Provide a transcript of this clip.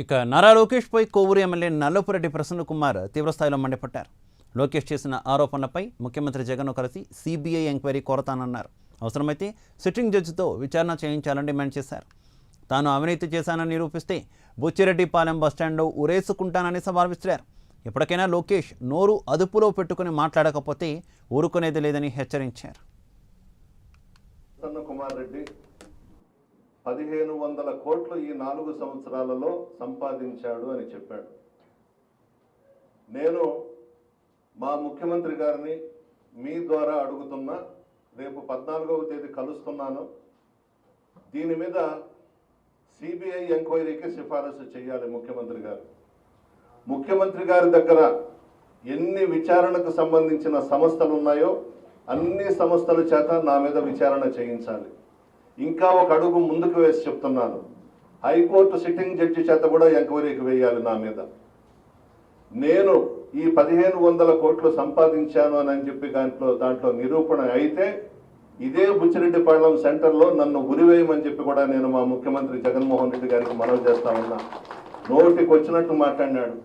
ఇక నారా లోకేష్ పై కోవూరు ఎమ్మెల్యే నల్లపురెడ్డి ప్రసన్న కుమార్ తీవ్రస్థాయిలో మండిపడ్డారు. లోకేష్ చేసిన ఆరోపణలపై ముఖ్యమంత్రి జగన్ను కలిసి సిబిఐ ఎంక్వైరీ కోరతానన్నారు. అవసరమైతే సిట్టింగ్ జడ్జితో విచారణ చేయించాలని డిమాండ్ చేశారు. తాను అవినీతి చేశానని నిరూపిస్తే బుచ్చిరెడ్డిపాలెం బస్టాండ్లో ఉరేసుకుంటానని సవాల్ విసిరారు. ఎప్పటికైనా లోకేష్ నోరు అదుపులో పెట్టుకుని మాట్లాడకపోతే ఊరుకునేది లేదని హెచ్చరించారు. ప్రసన్న కుమార్ రెడ్డి 1500 కోట్లు ఈ 4 సంవత్సరాలలో సంపాదించాడు అని చెప్పాడు. నేను మా ముఖ్యమంత్రి గారిని మీ ద్వారా అడుగుతున్నా, రేపు 14వ తేదీ కలుస్తున్నాను. దీని మీద సిబిఐ ఎంక్వైరీకి సిఫారసు చేయాలి ముఖ్యమంత్రి గారు. ముఖ్యమంత్రి గారి దగ్గర ఎన్ని విచారణకు సంబంధించిన సంస్థలు ఉన్నాయో అన్ని సంస్థల చేత నా మీద విచారణ చేయించాలి. ఇంకా ఒక అడుగు ముందుకు వేసి చెప్తున్నాను, హైకోర్టు సిట్టింగ్ జడ్జి చేత కూడా ఎంక్వైరీకి వేయాలి నా మీద. నేను ఈ 1500 కోట్లు సంపాదించాను అని చెప్పి దాంట్లో నిరూపణ అయితే ఇదే బుచ్చిరెడ్డిపాళెం సెంటర్లో నన్ను ఉరివేయమని చెప్పి కూడా నేను మా ముఖ్యమంత్రి జగన్మోహన్ రెడ్డి గారికి మనవి చేస్తా ఉన్నా. నోటికి వచ్చినట్టు మాట్లాడినాడు.